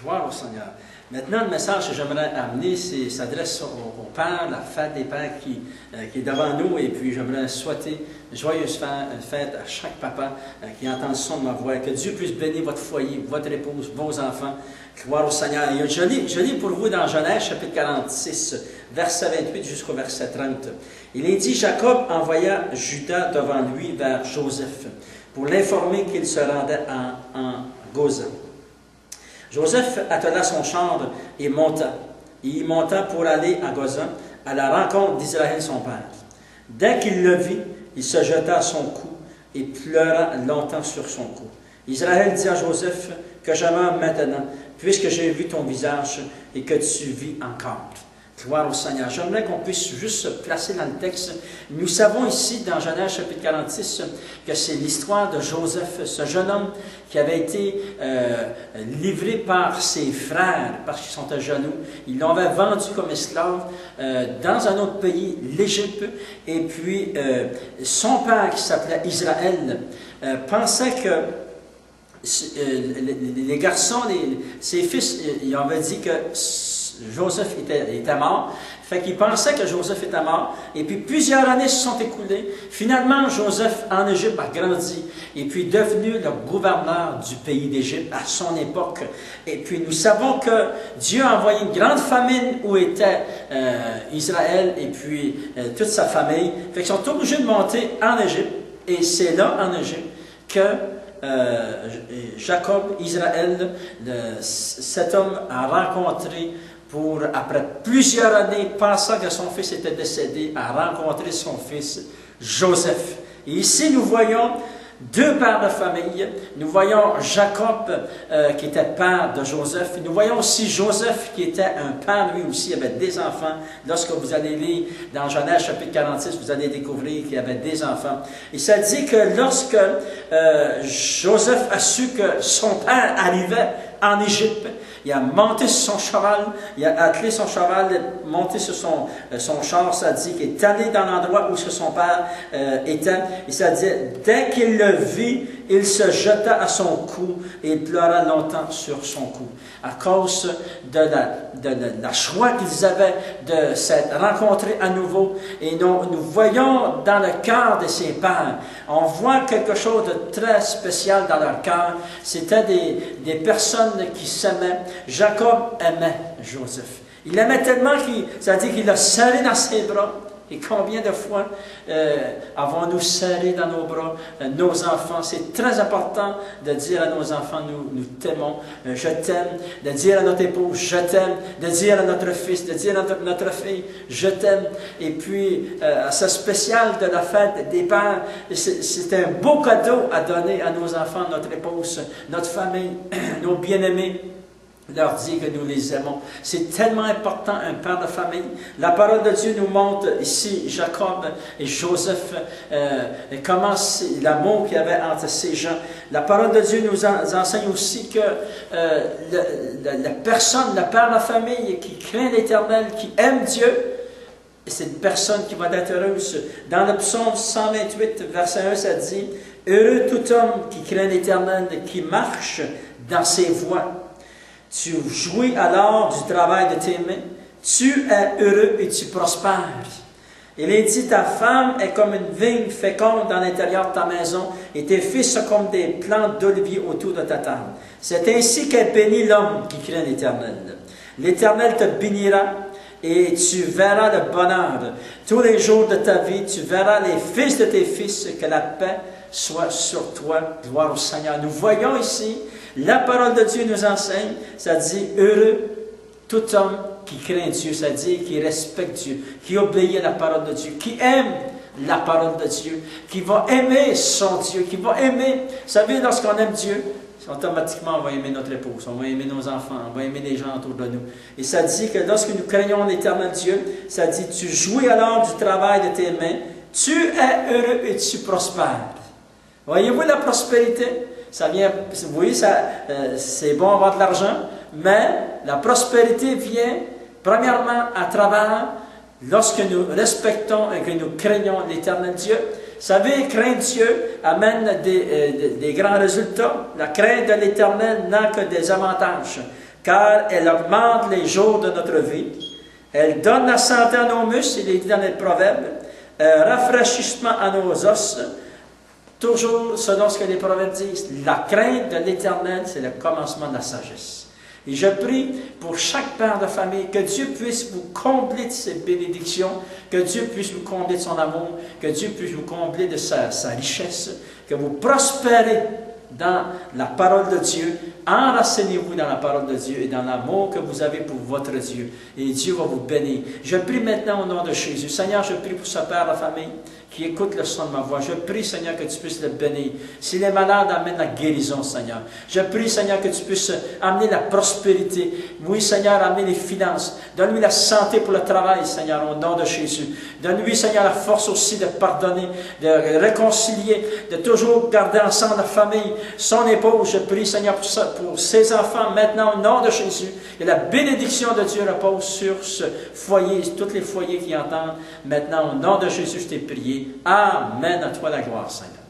Gloire au Seigneur. Maintenant, le message que j'aimerais amener s'adresse au Père, la fête des Pères qui est devant nous. Et puis, j'aimerais souhaiter une joyeuse fête à chaque papa qui entend le son de ma voix. Que Dieu puisse bénir votre foyer, votre épouse, vos enfants. Gloire au Seigneur. Et je lis pour vous dans Genèse, chapitre 46, verset 28 jusqu'au verset 30. Il est dit, Jacob envoya Judas devant lui vers Joseph pour l'informer qu'il se rendait en Gozan. Joseph attela son char et monta. Il monta pour aller à Gozan, à la rencontre d'Israël son père. Dès qu'il le vit, il se jeta à son cou et pleura longtemps sur son cou. Israël dit à Joseph, que je meurs maintenant, puisque j'ai vu ton visage et que tu vis encore. Gloire au Seigneur. J'aimerais qu'on puisse juste se placer dans le texte. Nous savons ici, dans Genèse chapitre 46, que c'est l'histoire de Joseph, ce jeune homme qui avait été livré par ses frères, parce qu'ils sont à genoux. Ils l'avaient vendu comme esclave dans un autre pays, l'Égypte. Et puis, son père, qui s'appelait Israël, pensait que les garçons, ses fils, ils avaient dit que Joseph était mort. Fait qu'il pensait que Joseph était mort. Et puis plusieurs années se sont écoulées. Finalement, Joseph en Égypte a grandi et puis devenu le gouverneur du pays d'Égypte à son époque. Et puis nous savons que Dieu a envoyé une grande famine où était Israël et puis toute sa famille. Fait qu'ils sont obligés de monter en Égypte. Et c'est là, en Égypte, que Jacob, Israël, cet homme a rencontré après plusieurs années, pensant que son fils était décédé, a rencontré son fils Joseph. Et ici, nous voyons deux pères de famille. Nous voyons Jacob, qui était père de Joseph. Nous voyons aussi Joseph, qui était un père, lui aussi, il avait des enfants. Lorsque vous allez lire dans Genèse chapitre 46, vous allez découvrir qu'il avait des enfants. Et ça dit que lorsque Joseph a su que son père arrivait en Égypte, il a monté sur son cheval, il a attelé son cheval, monté sur son char, ça dit qu'il est allé dans l'endroit où son père était. Et ça dit, dès qu'il le vit, il se jeta à son cou et il pleura longtemps sur son cou. À cause de la joie qu'ils avaient de s'être rencontrés à nouveau. Et nous voyons dans le cœur de ses pères, on voit quelque chose de très spécial dans leur cœur. C'était des personnes qui s'aimaient. Jacob aimait Joseph. Il l'aimait tellement ça dit qu'il l'a serré dans ses bras. Et combien de fois avons-nous serré dans nos bras nos enfants? C'est très important de dire à nos enfants, nous t'aimons, je t'aime, de dire à notre épouse, je t'aime, de dire à notre fils, de dire à notre fille, je t'aime. Et puis, ce spécial de la fête des pères, c'est un beau cadeau à donner à nos enfants, notre épouse, notre famille, nos bien-aimés. Leur dire que nous les aimons. C'est tellement important, un père de famille. La parole de Dieu nous montre ici, Jacob et Joseph, comment l'amour qu'il y avait entre ces gens. La parole de Dieu nous enseigne aussi que la personne, le père de famille qui craint l'Éternel, qui aime Dieu, c'est une personne qui va être heureuse. Dans le psaume 128, verset 1, ça dit « Heureux tout homme qui craint l'Éternel, qui marche dans ses voies. Tu jouis alors du travail de tes mains. Tu es heureux et tu prospères. » Il est dit, ta femme est comme une vigne féconde dans l'intérieur de ta maison, et tes fils sont comme des plantes d'olivier autour de ta table. C'est ainsi qu'est béni l'homme qui craint l'Éternel. L'Éternel te bénira, et tu verras le bonheur. Tous les jours de ta vie, tu verras les fils de tes fils, que la paix soit sur toi. Gloire au Seigneur. Nous voyons ici, la parole de Dieu nous enseigne, ça dit, heureux tout homme qui craint Dieu, ça dit, qui respecte Dieu, qui obéit à la parole de Dieu, qui aime la parole de Dieu, qui va aimer son Dieu, qui va aimer. Vous savez, lorsqu'on aime Dieu, automatiquement, on va aimer notre épouse, on va aimer nos enfants, on va aimer les gens autour de nous. Et ça dit que lorsque nous craignons l'Éternel Dieu, ça dit, tu jouis alors du travail de tes mains, tu es heureux et tu prospères. Voyez-vous la prospérité? Ça vient, vous voyez, c'est bon avoir de l'argent, mais la prospérité vient, premièrement, à travers, lorsque nous respectons et que nous craignons l'Éternel Dieu. Vous savez, craindre Dieu amène des grands résultats. La crainte de l'Éternel n'a que des avantages. car elle augmente les jours de notre vie. Elle donne la santé à nos muscles, il est dit dans les proverbes, rafraîchissement à nos os, toujours selon ce que les proverbes disent. La crainte de l'Éternel, c'est le commencement de la sagesse. Et je prie pour chaque père de famille que Dieu puisse vous combler de ses bénédictions, que Dieu puisse vous combler de son amour, que Dieu puisse vous combler de sa richesse, que vous prospérez dans la parole de Dieu. Enracinez-vous dans la parole de Dieu et dans l'amour que vous avez pour votre Dieu. Et Dieu va vous bénir. Je prie maintenant au nom de Jésus. Seigneur, je prie pour ce père de famille qui écoute le son de ma voix. Je prie, Seigneur, que tu puisses le bénir. S'il est malade, amène la guérison, Seigneur. Je prie, Seigneur, que tu puisses amener la prospérité. Oui, Seigneur, amener les finances. Donne-lui la santé pour le travail, Seigneur, au nom de Jésus. Donne-lui, Seigneur, la force aussi de pardonner, de réconcilier, de toujours garder ensemble la famille, son épouse. Je prie, Seigneur, pour ses enfants, maintenant, au nom de Jésus. Et la bénédiction de Dieu repose sur ce foyer, tous les foyers qui entendent. Maintenant, au nom de Jésus, je t'ai prié. Amen. À toi la gloire, Seigneur.